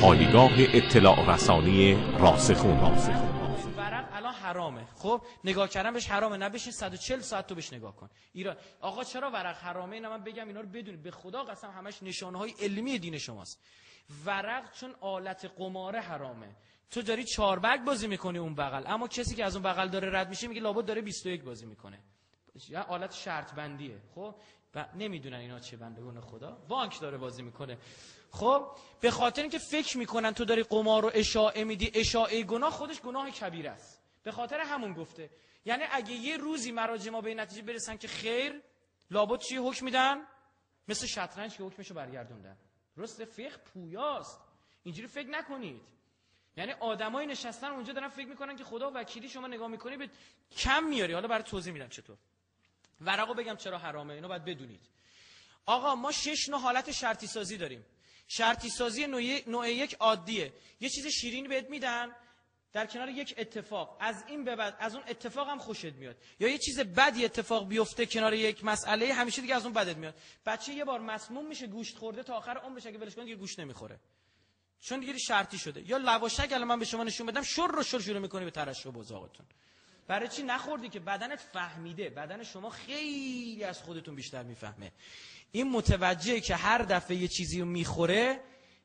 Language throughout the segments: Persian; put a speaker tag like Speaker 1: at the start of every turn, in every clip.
Speaker 1: پایگاه اطلاع رسانی راسخون.
Speaker 2: ورق الان حرامه، خب نگاه کردن بهش حرامه، نه بشین 140 ساعت تو بهش نگاه کن. ایران آقا چرا ورق حرامه؟ اینا من بگم اینا رو بدونید، به خدا قسم همش نشانه‌های علمی دین شماست. ورق چون آلت قمار حرامه. تو داری 4 برگ بازی میکنی اون بغل، اما کسی که از اون بغل داره رد میشه میگه لابد داره 21 بازی میکنه. یا آلت شرط بندیه. خب و نمیدونن اینا چه بندگان خدا، بانک داره بازی میکنه. خب به خاطر اینکه فکر میکنن تو داری قمار رو اشاعه میدی، اشاعه گناه خودش گناه کبیره است. به خاطر همون گفته. یعنی اگه یه روزی مراجع ما به این نتیجه برسن که خیر، لابد چی حکم میدن؟ مثل شطرنج که حکمشو برگردوندن. درسته؟ فقه پویاست. اینجوری فکر نکنید. یعنی آدمای نشستن اونجا دارن فکر میکنن که خدا وکیلی، شما نگاه میکنی به کم میاری. حالا برای توضیح میدم چطور. ورقو بگم چرا حرامه، اینو باید بدونید. آقا ما 6 نوع حالت شرطی سازی داریم. شرطی سازی نوع یک عادیه. یه چیز شیرین بهت میدن در کنار یک اتفاق، از این به بعد از اون اتفاق هم خوشت میاد. یا یه چیز بدی اتفاق بیفته کنار یک مسئله، همیشه دیگه از اون بدت میاد. بچه یه بار مسموم میشه، گوشت خورده، تا آخر عمرش اگه ولش کنی دیگه گوشت نمیخوره، چون دیگه شرطی شده. یا لواشک الان من به شما نشون بدم، شر شروع میکنی به ترشح بزاقتون. برای چی؟ نخوردی که بدنت فهمیده. بدن شما خیلی از خودتون بیشتر میفهمه. این متوجهه که هر دفعه یه چیزی رو میخوره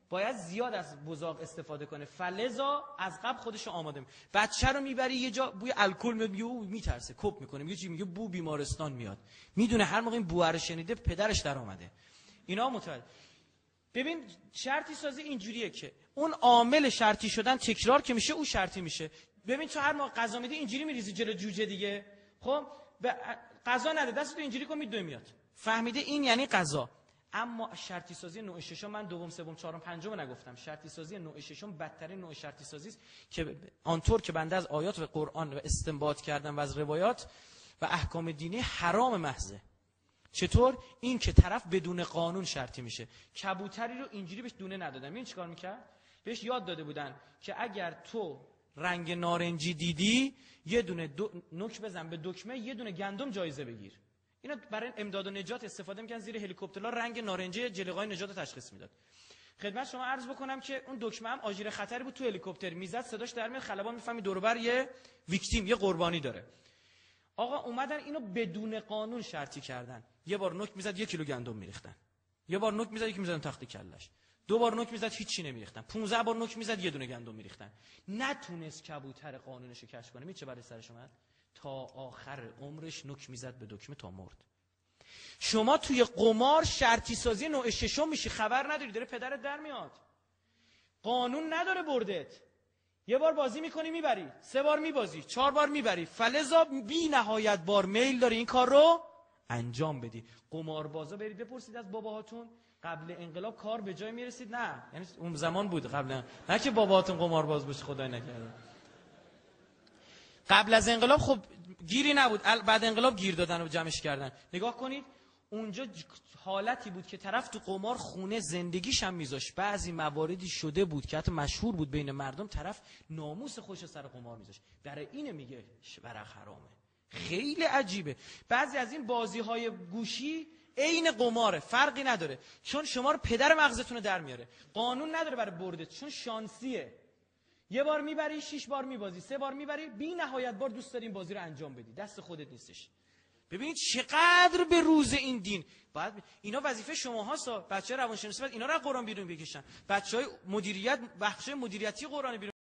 Speaker 2: باید زیاد از بزاق استفاده کنه، فلذا از قبل خودش رو آماده میکنه. بچه رو میبری یه جا بوی الکل میاد، میترسه، کپ میکنه، میگه چی؟ میگه بو بیمارستان میاد. میدونه هر موقع این بو رو شنیده پدرش در اومده. اینا متوجه. ببین شرطی سازی اینجوریه که اون عامل شرطی شدن تکرار که میشه، اون شرطی میشه. ببین تو هر موقع غذا میدی اینجوری میریزی جلو جوجه دیگه. خب غذا نده، دستتو اینجوری کن، میدوی میاد. فهمیده؟ این یعنی غذا. اما شرطی سازی نوع ششم، من دوم سوم چهارم پنجم نگفتم، شرطی سازی نوع ششم بدترین نوع شرطی سازی است که آنطور که بنده از آیات و قرآن و استنباط کردم و از روایات و احکام دینی حرام محضه. چطور؟ این که طرف بدون قانون شرطی میشه. کبوتری رو اینجوری بهش دونه ندادن، ببین چیکار میکرد؟ بهش یاد داده بودن که اگر تو رنگ نارنجی دیدی یه دونه نوک بزن به دکمه، یه دونه گندم جایزه بگیر. اینا برای امداد و نجات استفاده میکنن. زیر هلیکوپترها رنگ نارنجی جلیقه‌های نجات رو تشخیص میداد. خدمت شما عرض بکنم که اون دکمه هم آژیر خطری بود، تو هلیکوپتر میزد، صداش در میاد، خلبان میفهمی دور و بر یه ویکتیم، یه قربانی داره. آقا اومدن اینو بدون قانون شرطی کردن. یه بار نوک میزد 1 کیلو گندم میریختن. یه بار نوک میزد یکی میزدن تخت کلش. 2 بار نوک میزد هیچ چی نمیریختن. 15 بار نوک میزد یه دونه گندم میریختن. نتونست کبوتر قانونش کشف کنه. چه برای سرش اومد؟ تا آخر عمرش نوک میزد به دکمه تا مرد. شما توی قمار شرطی سازی نوع ششم میشی، خبر نداری، داره پدرت در میاد. قانون نداره بردت. یه بار بازی میکنی میبری، 3 بار میبازی، 4 بار میبری، فلذا بی نهایت بار میل داری این کار رو انجام بدی. قماربازا برید بپرسید از باباهاتون قبل انقلاب کار به جای میرسید؟ نه، یعنی اون زمان بود قبل، نه که باباهاتون قمارباز باشه، خدای نکرده. قبل از انقلاب خب گیری نبود، بعد انقلاب گیر دادن و جمعش کردن. نگاه کنید اونجا حالتی بود که طرف تو قمار خونه زندگیش هم میذاشت. بعضی مواردی شده بود که حتی مشهور بود بین مردم، طرف ناموس خوش سر قمار میذاشت. برای اینه میگه ورق حرامه. خیلی عجیبه. بعضی از این بازی‌های گوشی عین قماره، فرقی نداره، چون شما رو پدر مغزتون رو در میاره. قانون نداره برای بردت، چون شانسیه. یه بار میبری، 6 بار میبازی، 3 بار میبری، بی نهایت بار دوست داری این بازی رو انجام بدی، دست خودت نیستش. ببینید چقدر به روز این دین باید اینا وظیفه شماهاست. بچه روانشناسی باید اینا رو از قرآن بیرون بکشن. بچهای مدیریت، بخش مدیریتی قرآن بیرون